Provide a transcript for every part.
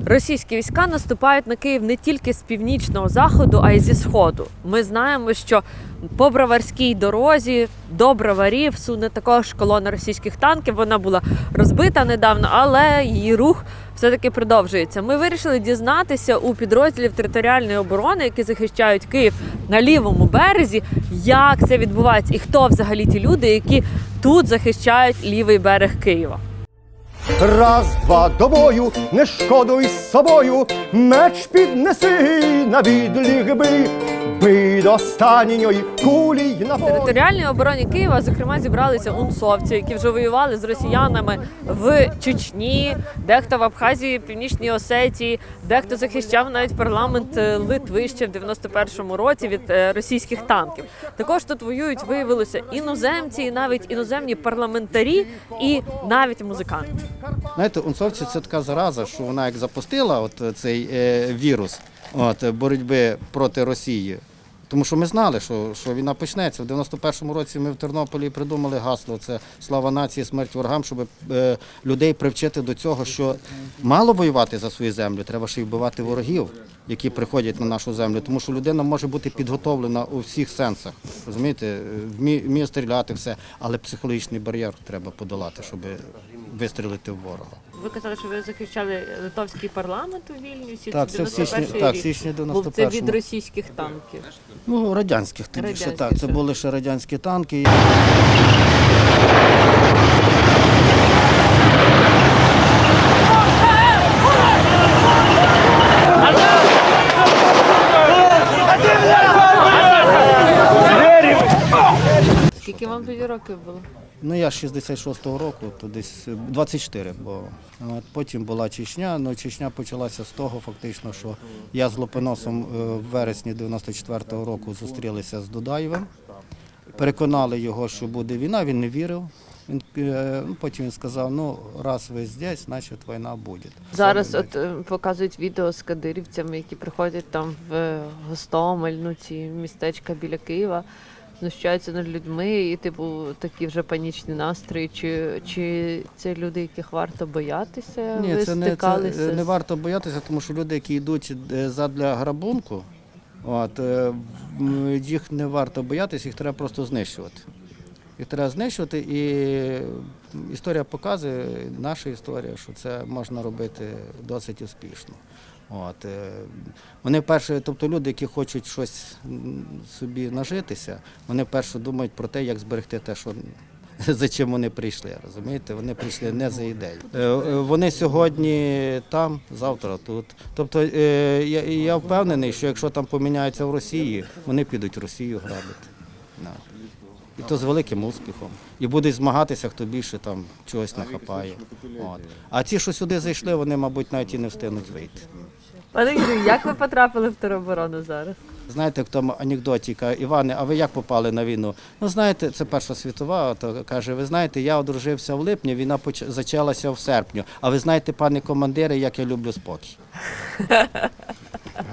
Російські війська наступають на Київ не тільки з північного заходу, а й зі сходу. Ми знаємо, що по Броварській дорозі до Броварів суне також колона російських танків. Вона була розбита недавно, але її рух все-таки продовжується. Ми вирішили дізнатися у підрозділів територіальної оборони, які захищають Київ на лівому березі, як це відбувається і хто взагалі ті люди, які тут захищають лівий берег Києва. Раз, два, до бою, не шкодуй з собою, меч піднеси на відліг бий до останньої кулі й В набою. територіальній обороні Києва, зокрема, зібралися унсовці, які вже воювали з росіянами в Чечні, дехто в Абхазії, Північній Осетії, дехто захищав навіть парламент Литви ще в 91-му році від російських танків. Також тут воюють, виявилося, іноземці, і навіть іноземні парламентарі, і навіть музиканти. Знаєте, унсовці – це така зараза, що вона як запустила цей вірус боротьби проти Росії. Тому що ми знали, що війна почнеться. В 91-му році ми в Тернополі придумали гасло – це «Слава нації, смерть ворогам», щоб людей привчити до цього, що мало воювати за свою землю, треба ще й вбивати ворогів, які приходять на нашу землю. Тому що людина може бути підготовлена у всіх сенсах, розумієте, вміє стріляти, все, але психологічний бар'єр треба подолати, щоб вистрілити в ворога. Ви казали, що ви захищали литовський парламент у Вільнюсі. Так, це в січні, рік. січні Був це 91-му. від російських танків. Ну, радянських тоді ще, так. Це були ще радянські танки. Скільки вам тоді років було? Ну, я з 66-го року, то десь 24, бо потім була Чечня. Ну, Чечня почалася з того, фактично, що я з Лопоносом в вересні 94-го року зустрілися з Дудаєвим. Переконали його, що буде війна, він не вірив. Потім він сказав, ну, раз ви здесь, значить війна буде. Зараз показують відео з кадирівцями, які приходять там в Гостомель, ну ці містечка біля Києва, знущаються над людьми і типу такі вже панічні настрої. Чи це люди, яких варто боятися? Ні, Ви це стикалися не варто боятися, тому що люди, які йдуть задля грабунку, їх не варто боятися, їх треба просто знищувати. Їх треба знищувати, і історія показує, наша історія, що це можна робити досить успішно. Вони перше, тобто люди, які хочуть щось собі нажитися, вони перше думають про те, як зберегти те, що за чим вони прийшли, розумієте? Вони прийшли не за ідею. Вони сьогодні там, завтра тут. Тобто я впевнений, що якщо там поміняється в Росії, вони підуть Росію грабити. І то з великим успіхом. І будуть змагатися, хто більше там чогось нахапає. А ті, що сюди зайшли, вони, мабуть, навіть і не встигнуть вийти. Пане Юрію, як ви потрапили в тероборону зараз? Знаєте, в тому анекдоті, каже, Іване, а ви як попали на війну? Ну, знаєте, це Перша світова, то каже, ви знаєте, я одружився в липні, війна почалася в серпні. А ви знаєте, пане командире, як я люблю спокій.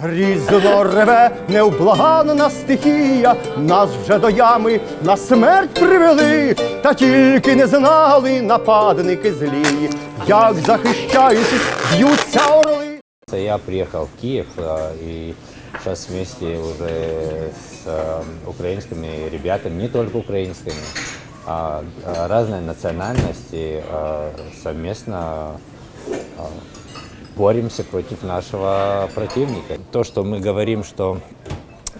Грізно реве невблаганна стихія, нас вже до ями на смерть привели, та тільки не знали нападники злі, як захищаючись, б'ються орли. Я приехал в Киев и сейчас вместе уже с украинскими ребятами, не только украинскими, а разной национальности, совместно боремся против нашего противника. То, что мы говорим, что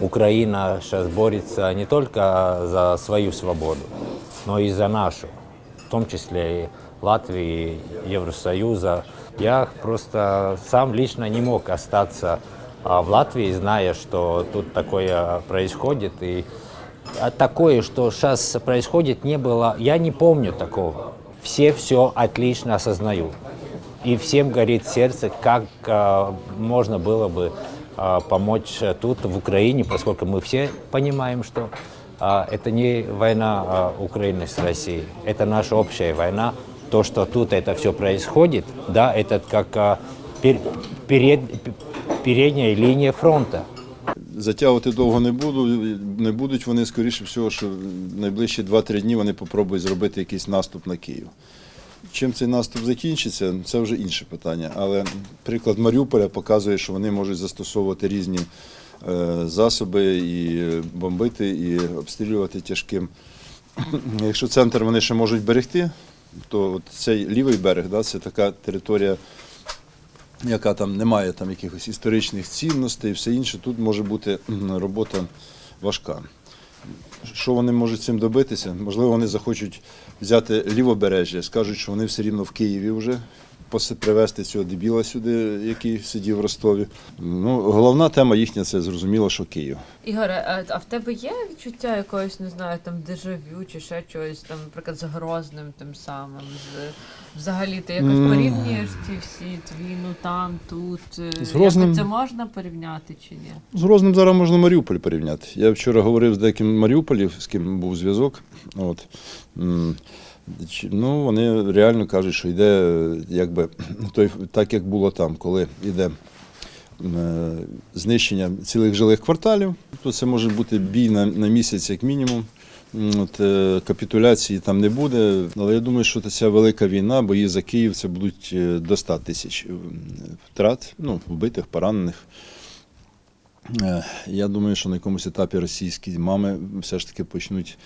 Украина сейчас борется не только за свою свободу, но и за нашу, в том числе и Латвии, Евросоюза. Я просто сам лично не мог остаться в Латвии, зная, что тут такое происходит. И такое, что сейчас происходит, не было, я не помню такого. Все отлично осознают. И всем горит сердце, как можно было бы помочь тут, в Украине, поскольку мы все понимаем, что это не война Украины с Россией, это наша общая война. То, что тут это все происходит, да, это как передняя лінія фронту. Затягувати довго не будуть вони, скоріше всього, що в найближчі 2-3 дні вони спробують зробити якийсь наступ на Київ. Чим цей наступ закінчиться, це вже інше питання. Але приклад Маріуполя показує, що вони можуть застосовувати різні засоби і бомбити, і обстрілювати тяжким. Якщо центр вони ще можуть берегти, то от цей лівий берег, да, це така територія, яка там не має там якихось історичних цінностей і все інше, тут може бути робота важка. Що вони можуть цим добитися? Можливо, вони захочуть взяти лівобережжя, скажуть, що вони все рівно в Києві вже, привезти цього дебіла сюди, який сидів в Ростові. Ну, головна тема їхня – це зрозуміло, що Київ. Ігоре, а в тебе є відчуття якогось, не знаю, там дежавю чи ще чогось, там, наприклад, з Грозним тим самим? Взагалі ти якось порівнюєш ці всі війну там, тут? З Грозним- Якось це можна порівняти чи ні? З Грозним зараз можна Маріуполь порівняти. Я вчора говорив з деякими Маріуполів, з ким був зв'язок. От. Ну, вони реально кажуть, що йде якби так, як було там, коли йде знищення цілих жилих кварталів, то це може бути бій на місяць як мінімум. От, капітуляції там не буде, але я думаю, що ця велика війна, бої за Київ, це будуть до 100 тисяч втрат, ну, вбитих, поранених. Я думаю, що на якомусь етапі російські мами все ж таки почнуть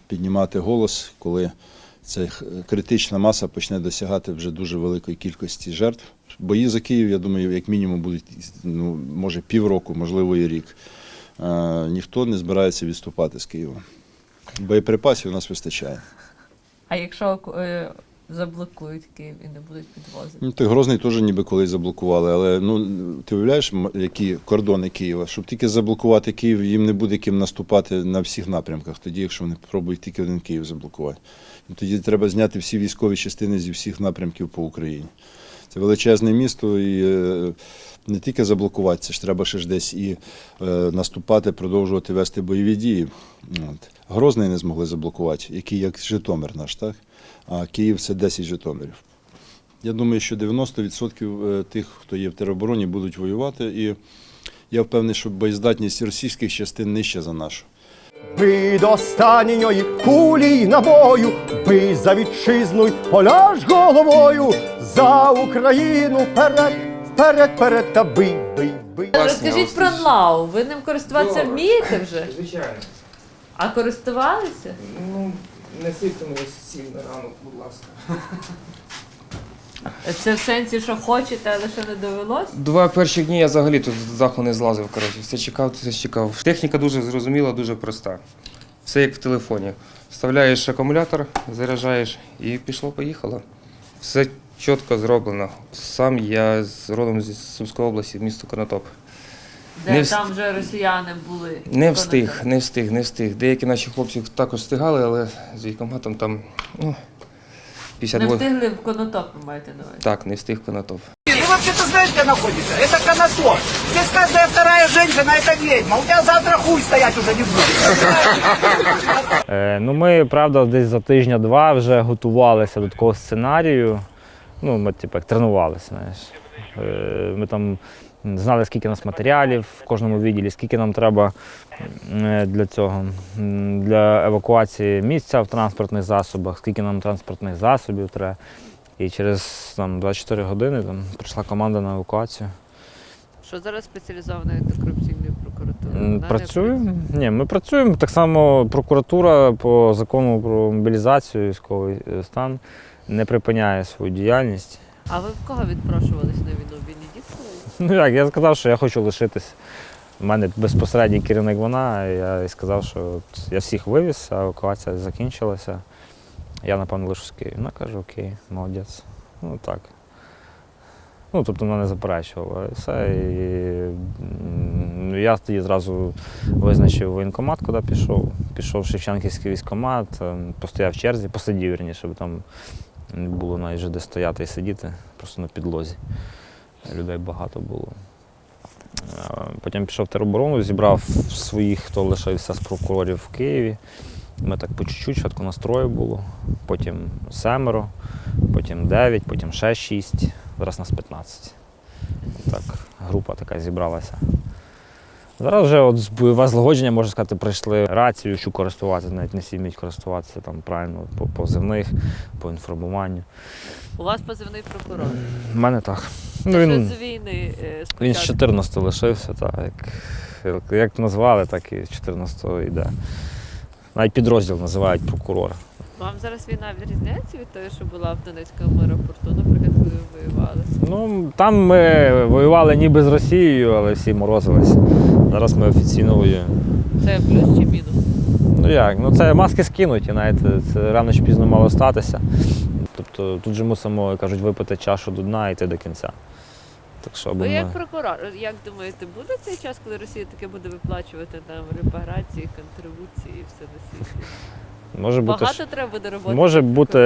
піднімати голос, коли ця критична маса почне досягати вже дуже великої кількості жертв. Бої за Київ, я думаю, як мінімум будуть, ну, може, півроку, можливо, і рік. Ніхто не збирається відступати з Києва. Боєприпасів у нас вистачає. А якщо заблокують Київ і не будуть підвозити? Ну, то Грозний теж ніби колись заблокували, але ну, ти уявляєш, які кордони Києва? Щоб тільки заблокувати Київ, їм не буде ким наступати на всіх напрямках, тоді, якщо вони спробують тільки один Київ заблокувати. Тоді треба зняти всі військові частини зі всіх напрямків по Україні. Це величезне місто і не тільки заблокувати, це ж треба ще ж десь і наступати, продовжувати вести бойові дії. От. Грозний не змогли заблокувати, який як Житомир наш, так? А Київ – це 10 Житомирів. Я думаю, що 90% тих, хто є в теробороні, будуть воювати. І я впевнений, що боєздатність російських частин нижча за нашу. Бий до останньої кулі й набою, бий за вітчизну й поляж головою, за Україну вперед, вперед, вперед, та бий, бий, бий. Розкажіть про НЛАУ. Ви ним користуватися вмієте вже? Звичайно. А користувалися? Ну, не сипте мені сіль на ранок, будь ласка. Це в сенсі, що хочете, але ще не довелось? 2 перші дні я взагалі тут з даху не злазив, коротше. Все чекав. Техніка дуже зрозуміла, дуже проста. Все як в телефоні. Вставляєш акумулятор, заряджаєш і пішло-поїхало. Все чітко зроблено. Сам я родом з Сумської області, місто Конотоп. Де Не там вже росіяни були? Не встиг. Деякі наші хлопці також встигали, але з військкоматом там, ну, Не 52. встигли в Конотоп, ви маєте на увазі? Так, не встиг Конотоп. Вы вообще-то знаете, где находится? Это Конотоп. Здесь каждая вторая женщина – это ведьма. У тебя завтра хуй стоять уже не будет. Ну, ми, правда, десь за тижня-два вже готувалися до такого сценарію. Ну, ми, типу, як тренувалися, знаєш. Ми там знали, скільки у нас матеріалів в кожному відділі, скільки нам треба для цього, для евакуації місця в транспортних засобах, скільки нам транспортних засобів треба. І через там, 24 години там, прийшла команда на евакуацію. Що зараз спеціалізованою антикорупційною прокуратурою? Працюємо? Ні, ми працюємо. Так само прокуратура по закону про мобілізацію, військовий стан не припиняє свою діяльність. А ви в кого відпрошувались на війну? Венедіктової? Ну як, я сказав, що я хочу лишитись. У мене безпосередній керівник вона, я їй сказав, що от я всіх вивіз, а евакуація закінчилася. Я, напевно, лишусь в Києві. Вона каже, окей, молодець. Ну так. Ну, тобто вона не заперечувала. І все. І я тоді зразу визначив воєнкомат, куди пішов. Пішов в Шевченківський військкомат, постояв в черзі, посидів, вірніше, щоб там не було навіть вже де стояти і сидіти, просто на підлозі. Людей багато було. Потім пішов в тероборону, зібрав своїх, хто лишився з прокурорів в Києві. Ми так по чуть-чуть, спочатку нас 3 було, потім 7, потім 9, потім ще 6, зараз нас 15. Так, група така зібралася. Зараз вже от з бойове злагодження, можна сказати, прийшли рацію, що користуватися, навіть не всі вміють користуватися там правильно по позивних, по інформуванню. У вас позивний прокурор. У мене так. Ну, Ще він з війни він з спочатку. 14 лишився, так. Як назвали, так і з 14-го йде. Навіть підрозділ називають прокурор. Вам зараз війна відрізняється від того, що була в Донецькому аеропорту, наприклад, коли ви воювали? Ну, там ми воювали ніби з Росією, але всі морозились. Зараз ми офіційно воюємо. Це плюс чи мінус? Ну як? Ну це маски скинуті, знаєте, це рано чи пізно мало статися. Тобто тут же мусимо, як кажуть, випити чашу до дна і йти до кінця. Так що, Ви ми... як прокурор, як думаєте, буде цей час, коли Росія таке буде виплачувати нам репарації, контрибуції і все на світі? Може бути, Багато треба буде роботи? може бути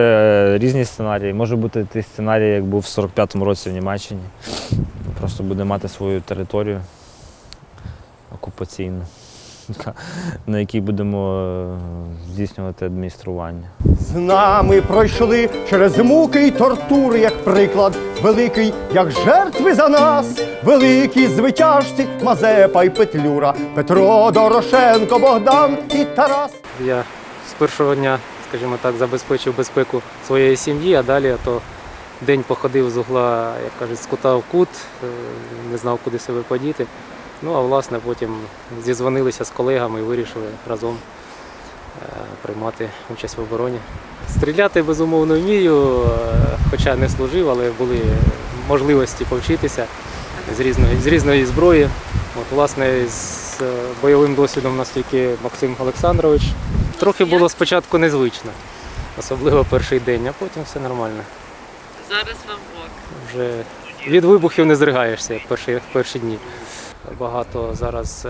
різні сценарії. Може бути той сценарій, як був в 45-му році в Німеччині. Просто буде мати свою територію окупаційну, на якій будемо здійснювати адміністрування. З нами пройшли через муки й тортури, як приклад великий, як жертви за нас, великі звитяжці Мазепа й Петлюра, Петро Дорошенко, Богдан і Тарас. Я з першого дня, скажімо так, забезпечив безпеку своєї сім'ї, а далі то день походив з угла, як кажуть, з кута в кут, не знав, куди себе подіти. Ну, а власне потім зізвонилися з колегами і вирішили разом приймати участь в обороні. Стріляти, безумовно, вмію, хоча не служив, але були можливості повчитися з різної зброї. От, власне, з бойовим досвідом у нас тільки Максим Олександрович. Трохи було спочатку незвично, особливо перший день, а потім все нормально. Зараз вам ок. Вже від вибухів не здригаєшся, як в перші дні. Багато зараз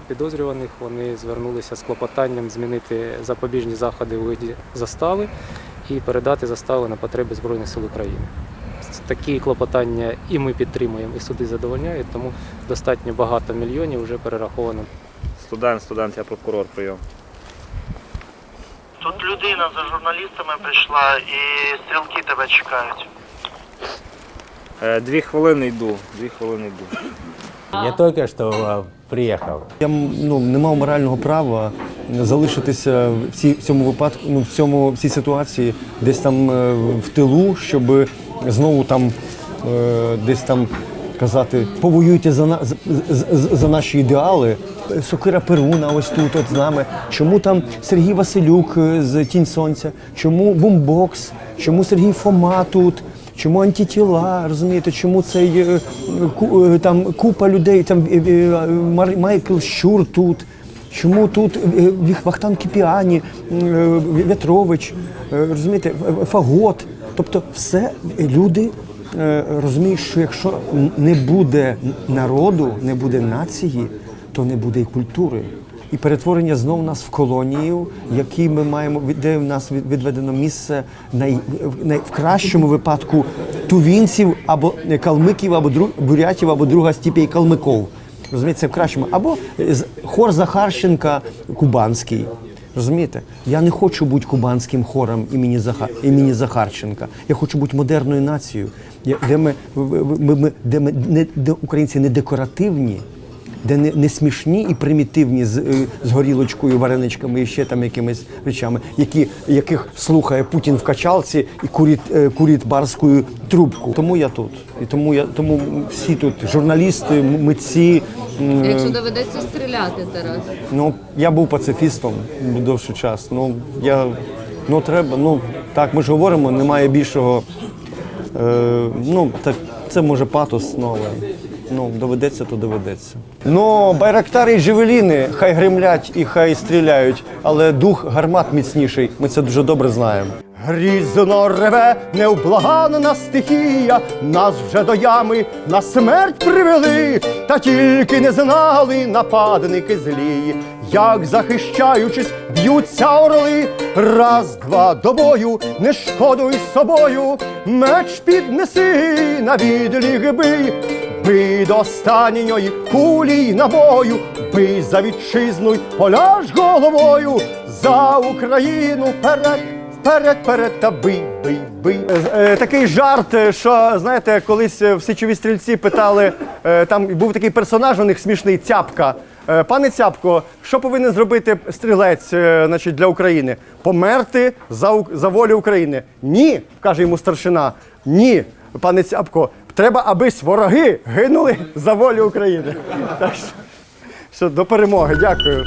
підозрюваних, вони звернулися з клопотанням змінити запобіжні заходи у виді застави і передати заставу на потреби Збройних сил України. Такі клопотання і ми підтримуємо, і суди задовольняють, тому достатньо багато мільйонів вже перераховано. Студент, я прокурор, прийом. Тут людина за журналістами прийшла і стрілки тебе чекають. 2 хвилини йду, 2 хвилини йду. Я только что приехал. Я не мав морального права залишитися в цьому випадку, в цій ситуації, десь там в тилу, щоб знову там десь там казати, повоюйте за наші ідеали. Сокира Перуна ось тут, от з нами. Чому там Сергій Василюк з «Тінь сонця», чому Бумбокс, чому Сергій Фома тут, чому антитіла, розумієте, чому цей там купа людей, там Майкл Щур тут, чому тут Вахтанг Кіпіані, В'ятрович, розумієте, Фагот. Тобто все люди розуміють, що якщо не буде народу, не буде нації, то не буде і культури. І перетворення знову нас в колонію, які ми маємо, де в нас відведено місце в кращому випадку тувінців або калмиків, або бурятів, або друга степей калмиков. Розумієте, це в кращому. Або хор Захарченка кубанський. Розумієте? Я не хочу бути кубанським хором імені Захарченка. Я хочу бути модерною нацією, де українці не декоративні, де не смішні і примітивні з горілочкою, вареничками і ще там якимись речами, яких слухає Путін в качалці і курить барську трубку. Тому я тут. І тому всі тут журналісти, митці. Якщо доведеться стріляти, Тарас? Я був пацифістом довший час. Треба. Так, ми ж говоримо, немає більшого. Так, це може патос, але доведеться, то доведеться. Байрактари і Джавеліни хай гремлять і хай стріляють, але дух гармат міцніший, ми це дуже добре знаємо. Грізно реве невблаганна стихія, нас вже до ями на смерть привели, та тільки не знали нападники злії, як захищаючись б'ються орли. Раз, два, до бою, не шкодуй собою, меч піднеси на відліг бий. Бий до останньої кулі й набою, бий за вітчизну й поляж головою, за Україну вперед та бий. Такий жарт, що, знаєте, колись в «Січові стрільці» питали, там був такий персонаж у них смішний, Цяпка. Пане Цяпко, що повинен зробити стрілець значить, для України? Померти за волю України. Ні, каже йому старшина. Ні, пане Цяпко, треба, аби вороги гинули за волю України. Так що до перемоги. Дякую.